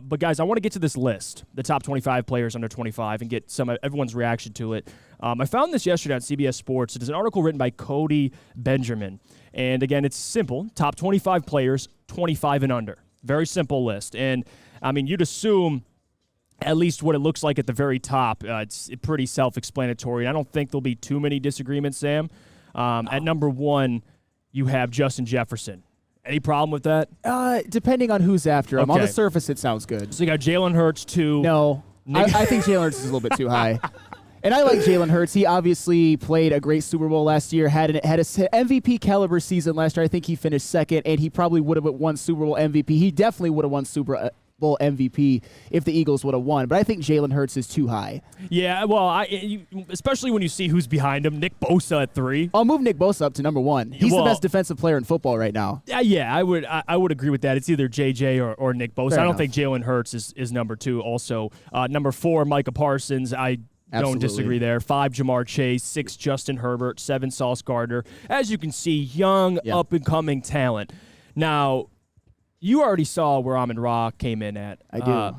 But guys, I want to get to this list, the top 25 players under 25, and get everyone's reaction to it. I found this yesterday on CBS Sports. It is an article written by Cody Benjamin. And again, it's simple. Top 25 players, 25 and under. Very simple list. And, I mean, you'd assume at least what it looks like at the very top. It's pretty self-explanatory. I don't think there'll be too many disagreements, Sam. At number 1, you have Justin Jefferson. Any problem with that? Depending on who's after him. Okay. On the surface, it sounds good. So you got Jalen Hurts, 2. No. I think Jalen Hurts is a little bit too high. And I like Jalen Hurts. He obviously played a great Super Bowl last year, had a MVP caliber season last year. I think he finished second, and he probably would have won Super Bowl MVP. He definitely would have won Super Bowl MVP if the Eagles would have won. But I think Jalen Hurts is too high. Yeah, well, especially when you see who's behind him. Nick Bosa at 3. I'll move Nick Bosa up to number 1. He's the best defensive player in football right now. Yeah, I would agree with that. It's either JJ or Nick Bosa. I don't think Jalen Hurts is number 2 also. Number 4, Micah Parsons. I don't disagree there. 5, Jamar Chase. 6, Justin Herbert. 7, Sauce Gardner. As you can see, young, up-and-coming talent. Now, you already saw where Amon-Ra came in at. I do.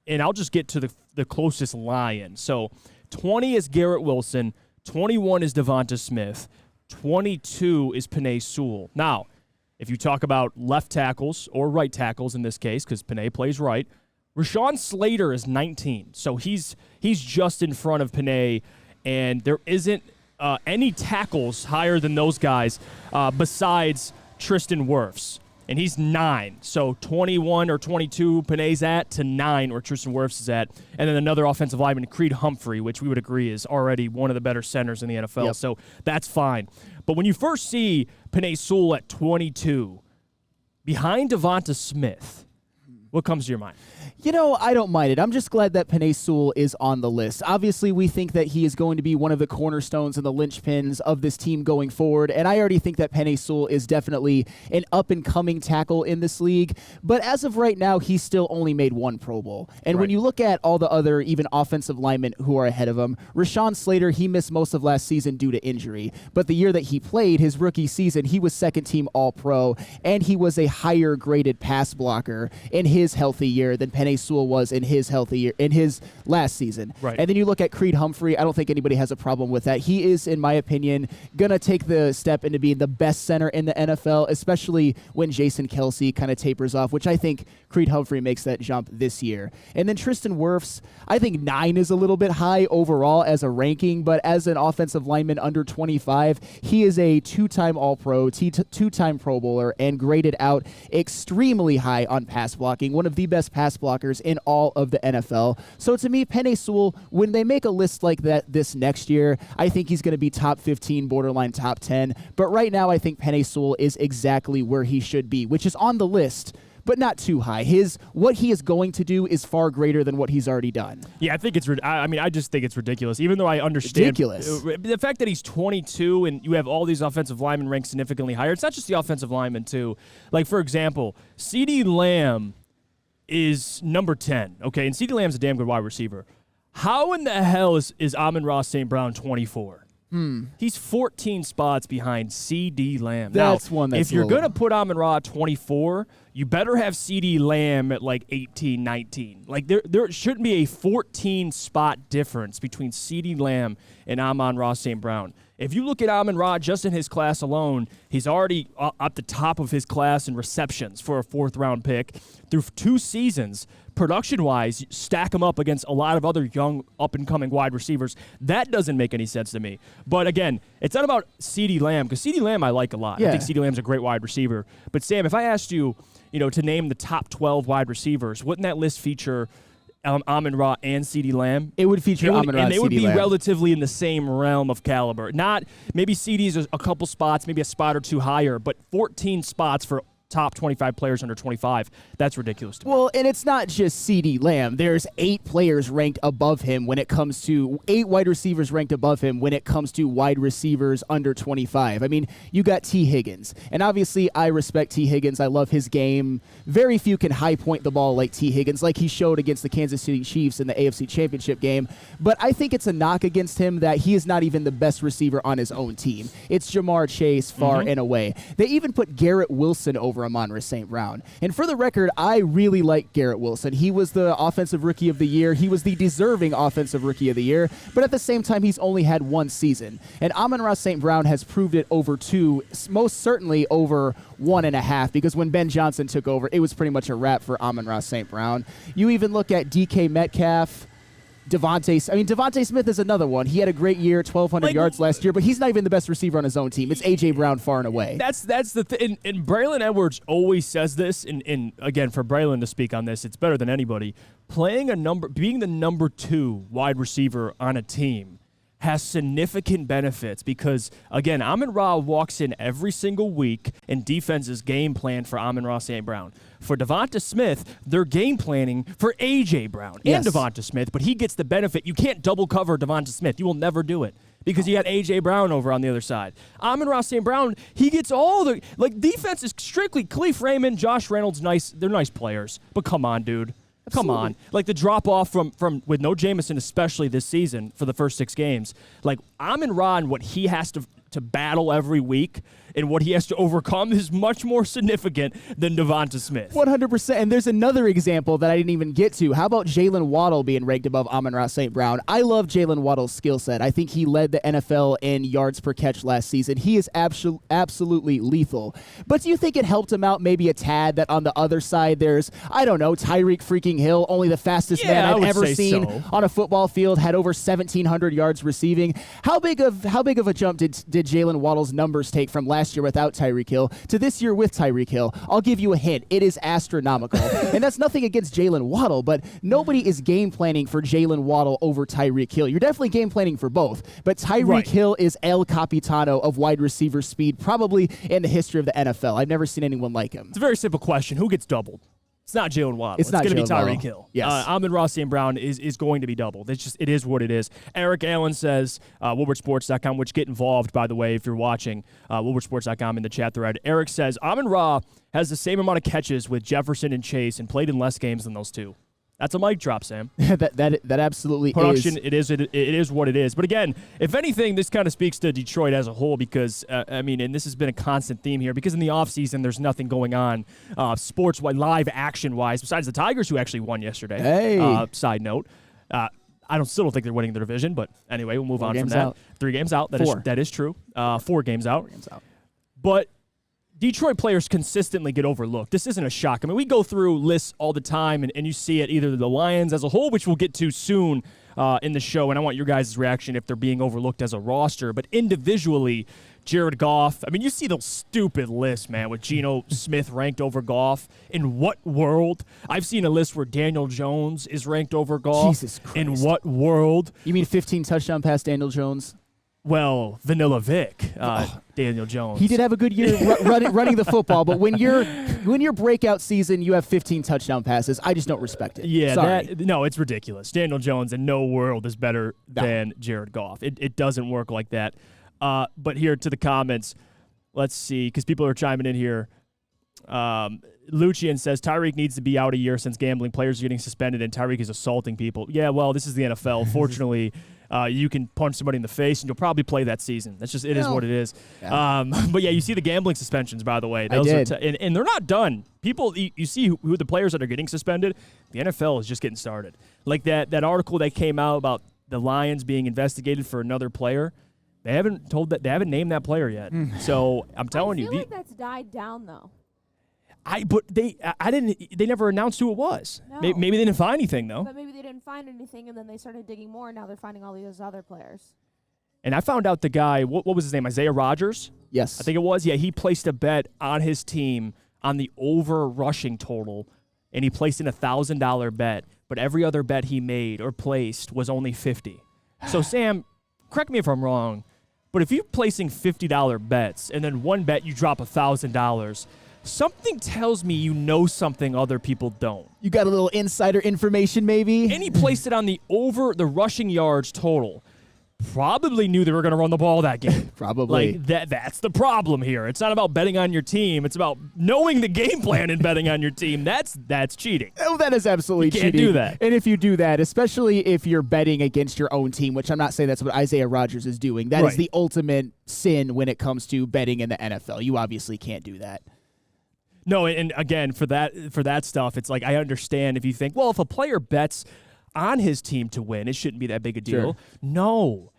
And I'll just get to the closest lion. So 20 is Garrett Wilson. 21 is Devonta Smith. 22 is Penei Sewell. Now, if you talk about left tackles or right tackles in this case, because Penei plays right, Rashawn Slater is 19. So he's just in front of Penei, and there isn't any tackles higher than those guys besides Tristan Wirfs. And he's 9. So 21 or 22 Penei's at to 9 where Tristan Wirfs is at. And then another offensive lineman, Creed Humphrey, which we would agree is already one of the better centers in the NFL. Yep. So that's fine. But when you first see Penei Sewell at 22, behind Devonta Smith, what comes to your mind? You know, I don't mind it. I'm just glad that Penei Sewell is on the list. Obviously, we think that he is going to be one of the cornerstones and the linchpins of this team going forward, and I already think that Penei Sewell is definitely an up-and-coming tackle in this league, but as of right now, he's still only made 1 Pro Bowl. And when you look at all the other even offensive linemen who are ahead of him, Rashawn Slater, he missed most of last season due to injury, but the year that he played, his rookie season, he was second-team All-Pro, and he was a higher-graded pass blocker in his healthy year than Penei Sewell was in his healthy year, in his last season. Right. And then you look at Creed Humphrey. I don't think anybody has a problem with that. He is, in my opinion, going to take the step into being the best center in the NFL, especially when Jason Kelce kind of tapers off, which I think Creed Humphrey makes that jump this year. And then Tristan Wirfs, I think 9 is a little bit high overall as a ranking, but as an offensive lineman under 25, he is a 2-time All-Pro, 2-time Pro Bowler, and graded out extremely high on pass blocking, one of the best pass blockers in all of the NFL. So to me, Penei Sewell, when they make a list like that this next year, I think he's going to be top 15, borderline top 10. But right now, I think Penei Sewell is exactly where he should be, which is on the list, but not too high. What he is going to do is far greater than what he's already done. Yeah, I think I just think it's ridiculous. Even though I understand the fact that he's 22 and you have all these offensive linemen ranked significantly higher. It's not just the offensive linemen too. Like for example, CeeDee Lamb is number 10. Okay, and CeeDee Lamb's a damn good wide receiver. How in the hell is Amon-Ra St. Brown 24? He's 14 spots behind CeeDee Lamb. That's now, one that's if you're going to put Amon-Ra at 24, you better have CeeDee Lamb at like 18, 19. Like there shouldn't be a 14-spot difference between CeeDee Lamb and Amon-Ra St. Brown. If you look at Amon-Ra just in his class alone, he's already at the top of his class in receptions for a 4th-round pick. Through 2 seasons, production-wise, stack him up against a lot of other young, up-and-coming wide receivers. That doesn't make any sense to me. But again, it's not about CeeDee Lamb, because CeeDee Lamb I like a lot. Yeah. I think CeeDee Lamb's a great wide receiver. But Sam, if I asked you, to name the top 12 wide receivers, wouldn't that list feature Amon-Ra and CeeDee Lamb? It would feature Amon-Ra and CeeDee Lamb. And they would be relatively in the same realm of caliber. Not maybe CeeDee's a couple spots, maybe a spot or 2 higher, but 14 spots for top 25 players under 25. That's ridiculous to me. Well, and it's not just CeeDee Lamb. There's 8 players ranked above him when it comes to 8 wide receivers ranked above him when it comes to wide receivers under 25. I mean, you got T. Higgins. And obviously, I respect T. Higgins. I love his game. Very few can high point the ball like T. Higgins, like he showed against the Kansas City Chiefs in the AFC Championship game. But I think it's a knock against him that he is not even the best receiver on his own team. It's Jamar Chase far and away. They even put Garrett Wilson over over Amon-Ra St. Brown. And for the record, I really like Garrett Wilson. He was the Offensive Rookie of the Year. He was the deserving Offensive Rookie of the Year. But at the same time, he's only had one season. And Amon-Ra St. Brown has proved it over two, most certainly over 1.5, because when Ben Johnson took over, it was pretty much a wrap for Amon-Ra St. Brown. You even look at DK Metcalf, Devontae Smith is another one. He had a great year, 1,200 yards last year, but he's not even the best receiver on his own team. It's A.J. Brown far and away. That's the thing. And Braylon Edwards always says this, and again, for Braylon to speak on this, it's better than anybody. Being the number 2 wide receiver on a team has significant benefits because, again, Amon-Ra walks in every single week and defenses game plan for Amon-Ra St. Brown. For Devonta Smith, they're game planning for A.J. Brown and Devonta Smith, but he gets the benefit. You can't double cover Devonta Smith. You will never do it because you got A.J. Brown over on the other side. Amon-Ra St. Brown, he gets all the – defense is strictly Khalif Raymond, Josh Reynolds, nice. They're nice players, but come on, dude. Come on. The drop-off from with no Jameson, especially this season for the first 6 games. Amon-Ra and what he has to battle every week and what he has to overcome is much more significant than Devonta Smith. 100%. And there's another example that I didn't even get to. How about Jalen Waddle being ranked above Amon-Ra St. Brown? I love Jalen Waddle's skill set. I think he led the NFL in yards per catch last season. He is absolutely lethal. But do you think it helped him out maybe a tad that on the other side there's, I don't know, Tyreek freaking Hill, only the fastest man I've ever seen on a football field, had over 1,700 yards receiving. How big of a jump did Jalen Waddle's numbers take from last year without Tyreek Hill to this year with Tyreek Hill? I'll give you a hint. It is astronomical. And that's nothing against Jalen Waddle, but nobody is game planning for Jalen Waddle over Tyreek Hill. You're definitely game planning for both, but Tyreek Hill is El Capitano of wide receiver speed, probably in the history of the NFL. I've never seen anyone like him. It's a very simple question. Who gets doubled? It's not Jalen Waddle. It's going to be Tyreek Hill. Yes. Amon-Ra St. Brown is going to be doubled. It is what it is. Eric Allen says, WoodwardSports.com, which get involved, by the way, if you're watching, WoodwardSports.com in the chat thread. Eric says, Amon-Ra has the same amount of catches with Jefferson and Chase and played in less games than those two. That's a mic drop, Sam. that absolutely Production, is. It is what it is. But again, if anything, this kind of speaks to Detroit as a whole because, and this has been a constant theme here, because in the offseason, there's nothing going on sports-wise, live action-wise, besides the Tigers, who actually won yesterday. Hey. Side note. I still don't think they're winning their division, but anyway, we'll move on from that. Out. 3 games out. That is true. 4 games out. 4 games out. But Detroit players consistently get overlooked. This isn't a shock. I mean, we go through lists all the time, and you see it either the Lions as a whole, which we'll get to soon in the show, and I want your guys' reaction if they're being overlooked as a roster. But individually, Jared Goff, I mean, you see those stupid lists, man, with Geno Smith ranked over Goff. In what world? I've seen a list where Daniel Jones is ranked over Goff. Jesus Christ. In what world? You mean 15 touchdown pass Daniel Jones? Well, Vanilla Vic, Daniel Jones. He did have a good year running the football, but when your breakout season, you have 15 touchdown passes. I just don't respect it. Yeah, Sorry. No, it's ridiculous. Daniel Jones in no world is better than Jared Goff. It doesn't work like that. But here to the comments, let's see, because people are chiming in here. Lucian says Tyreek needs to be out a year since gambling. Players are getting suspended, and Tyreek is assaulting people. Yeah, well, this is the NFL. Fortunately, you can punch somebody in the face, and you'll probably play that season. That's just is what it is. Yeah. But yeah, you see the gambling suspensions, by the way. Those I did. And they're not done. People, you see who the players that are getting suspended. The NFL is just getting started. Like that article that came out about the Lions being investigated for another player. They haven't named that player yet. So I'm telling you, I feel like that's died down though. They never announced who it was. No. Maybe they didn't find anything though. But maybe they didn't find anything, and then they started digging more, and now they're finding all these other players. And I found out the guy, what was his name? Isaiah Rodgers? Yes. I think it was. Yeah, he placed a bet on his team on the over rushing total, and he placed in $1,000 bet, but every other bet he made or placed was only $50. So Sam, correct me if I'm wrong, but if you're placing $50 bets and then one bet you drop $1,000, something tells me you know something other people don't. You got a little insider information, maybe? And he placed it on the rushing yards total. Probably knew they were going to run the ball that game. Probably. That's the problem here. It's not about betting on your team. It's about knowing the game plan and betting on your team. That's cheating. Oh, that is absolutely cheating. You can't do that. And if you do that, especially if you're betting against your own team, which I'm not saying that's what Isaiah Rodgers is doing, that is the ultimate sin when it comes to betting in the NFL. You obviously can't do that. No, and again, for that stuff, it's like I understand if you think, well, if a player bets on his team to win, it shouldn't be that big a deal. Sure. No.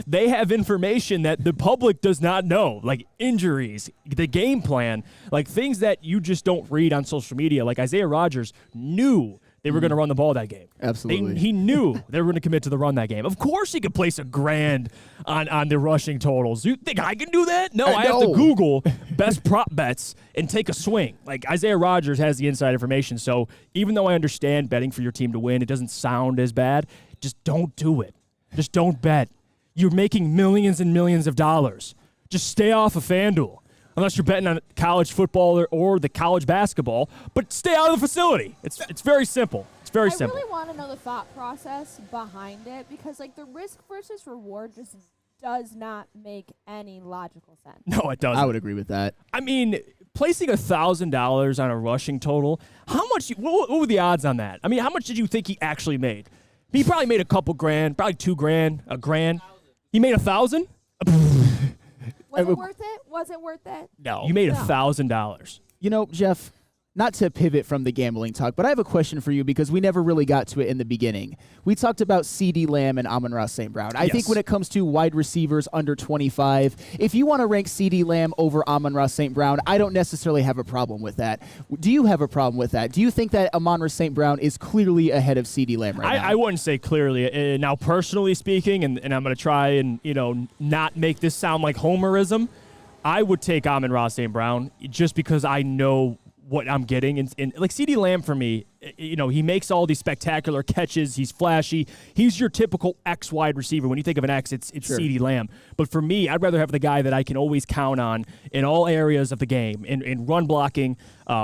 They have information that the public does not know, like injuries, the game plan, like things that you just don't read on social media. Like Isaiah Rodgers knew they were going to run the ball that game. Absolutely. He knew they were going to commit to the run that game. Of course he could place $1,000 on the rushing totals. You think I can do that? No, I have to Google best prop bets and take a swing. Like Isaiah Rodgers has the inside information. So even though I understand betting for your team to win, it doesn't sound as bad. Just don't do it. Just don't bet. You're making millions and millions of dollars. Just stay off of FanDuel. Unless you're betting on college football or the college basketball, but stay out of the facility. It's very simple. It's very simple. I really want to know the thought process behind it because, like, the risk versus reward just does not make any logical sense. No, it doesn't. I would agree with that. I mean, placing $1,000 on a rushing total, how much? What were the odds on that? I mean, how much did you think he actually made? He probably made a couple grand, probably $2,000, $1,000. He made 1,000. Was it worth it? Was it worth it? No, you made $1,000. You know, Jeff, not to pivot from the gambling talk, but I have a question for you because we never really got to it in the beginning. We talked about CeeDee Lamb and Amon-Ra St. Brown. I think when it comes to wide receivers under 25, if you want to rank CeeDee Lamb over Amon-Ra St. Brown, I don't necessarily have a problem with that. Do you have a problem with that? Do you think that Amon-Ra St. Brown is clearly ahead of CeeDee Lamb right now? I wouldn't say clearly. Now, personally speaking, and I'm going to try and not make this sound like homerism, I would take Amon-Ra St. Brown just because I know what I'm getting. And like CeeDee Lamb for me, he makes all these spectacular catches. He's flashy. He's your typical X wide receiver. When you think of an X, it's Sure. CeeDee Lamb. But for me, I'd rather have the guy that I can always count on in all areas of the game, in run blocking,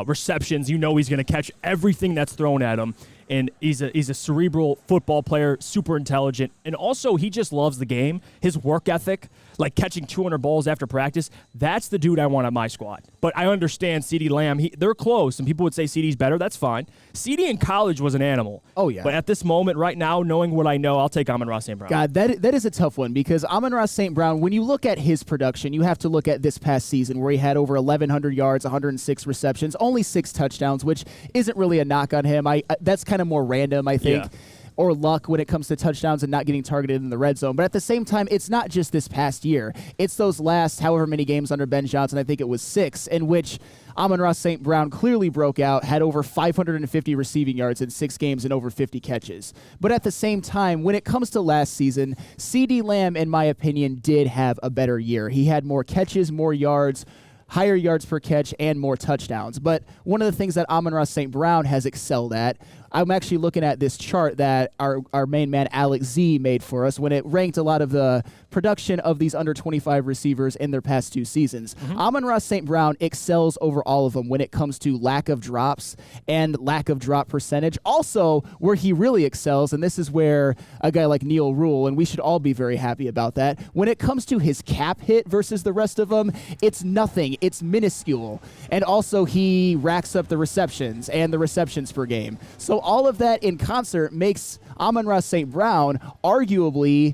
receptions. He's going to catch everything that's thrown at him. And he's a cerebral football player, super intelligent. And also, he just loves the game. His work ethic, like catching 200 balls after practice, that's the dude I want on my squad. But I understand CeeDee Lamb. They're close, and people would say CeeDee's better. That's fine. CeeDee in college was an animal. Oh, yeah. But at this moment, right now, knowing what I know, I'll take Amon-Ra St. Brown. God, that is a tough one because Amon-Ra St. Brown, when you look at his production, you have to look at this past season where he had over 1,100 yards, 106 receptions, only 6 touchdowns, which isn't really a knock on him. That's kind of more random, I think. Yeah. Or luck when it comes to touchdowns and not getting targeted in the red zone. But at the same time, it's not just this past year. It's those last however many games under Ben Johnson, I think it was 6, in which Amon-Ra St. Brown clearly broke out, had over 550 receiving yards in 6 games and over 50 catches. But at the same time, when it comes to last season, CeeDee Lamb, in my opinion, did have a better year. He had more catches, more yards, higher yards per catch, and more touchdowns. But one of the things that Amon-Ra St. Brown has excelled at, I'm actually looking at this chart that our main man Alex Z made for us when it ranked a lot of the production of these under 25 receivers in their past 2 seasons. Amon-Ra St. Brown excels over all of them when it comes to lack of drops and lack of drop percentage. Also, where he really excels, and this is where a guy like Neil Rule, and we should all be very happy about that, when it comes to his cap hit versus the rest of them, it's nothing. It's minuscule. And also, he racks up the receptions and the receptions per game. So all of that in concert makes Amon-Ra St. Brown arguably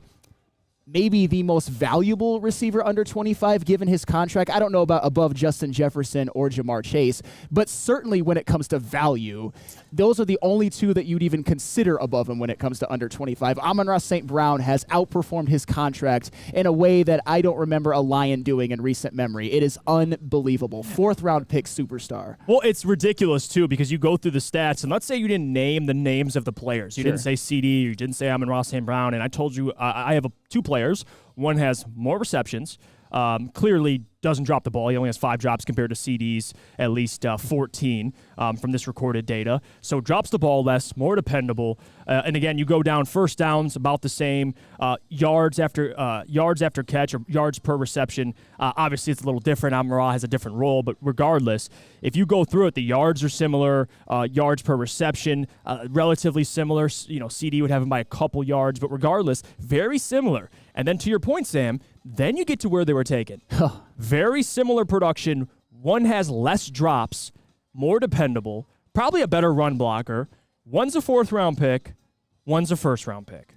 maybe the most valuable receiver under 25 given his contract. I don't know about above Justin Jefferson or Jamar Chase, but certainly when it comes to value, those are the only 2 that you'd even consider above him when it comes to under 25. Amon-Ra St. Brown has outperformed his contract in a way that I don't remember a Lion doing in recent memory. It is unbelievable. 4th-round pick superstar. Well, it's ridiculous, too, because you go through the stats, and let's say you didn't name the names of the players. You didn't say CeeDee, you didn't say Amon-Ra St. Brown, and I told you I have 2 players. One has more receptions, clearly doesn't drop the ball. He only has 5 drops compared to CeeDee's at least 14 from this recorded data. So drops the ball less, more dependable. And again, you go down first downs about the same. Yards after catch or yards per reception. Obviously, it's a little different. Amon-Ra has a different role, but regardless, if you go through it, the yards are similar. Yards per reception, relatively similar. CeeDee would have him by a couple yards, but regardless, very similar. And then to your point, Sam, then you get to where they were taken. Very similar production. One has less drops, more dependable, probably a better run blocker. One's a 4th-round pick. One's a 1st-round pick.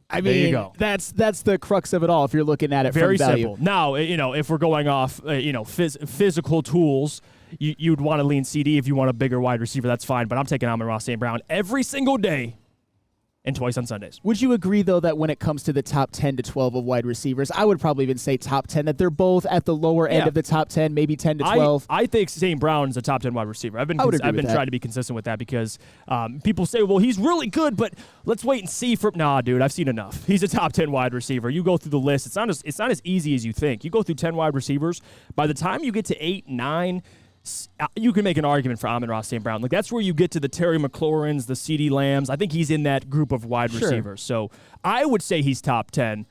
I there mean, you go. That's the crux of it all if you're looking at it Very from value. simple. Now, if we're going off, physical tools, you'd want to lean CD if you want a bigger wide receiver. That's fine, but I'm taking Amon-Ra St. Brown every single day and twice on Sundays. Would you agree, though, that when it comes to the top 10 to 12 of wide receivers, I would probably even say top 10, that they're both at the lower end of the top 10, maybe 10 to 12? I think St. Brown is a top 10 wide receiver. I've been trying to be consistent with that because people say, well, he's really good, but let's wait and see. Nah, dude, I've seen enough. He's a top 10 wide receiver. You go through the list. It's not as easy as you think. You go through 10 wide receivers. By the time you get to 8, 9, you can make an argument for Amon-Ra St. Brown. Like, that's where you get to the Terry McLaurins, the CeeDee Lambs. I think he's in that group of wide receivers. So I would say he's top 10,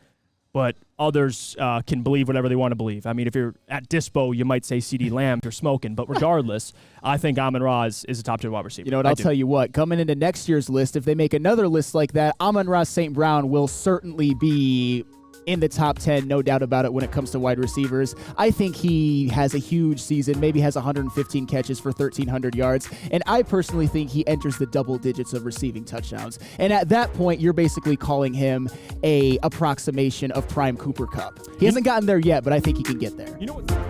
but others can believe whatever they want to believe. I mean, if you're at Dispo, you might say CeeDee Lamb if you're smoking. But regardless, I think Amon-Ra is a top 10 wide receiver. You know what? I'll tell you what. Coming into next year's list, if they make another list like that, Amon-Ra St. Brown will certainly be in the top 10, no doubt about it, when it comes to wide receivers. I think he has a huge season, maybe has 115 catches for 1,300 yards, and I personally think he enters the double digits of receiving touchdowns. And at that point, you're basically calling him a approximation of prime Cooper Kupp. He hasn't gotten there yet, but I think he can get there. You know what?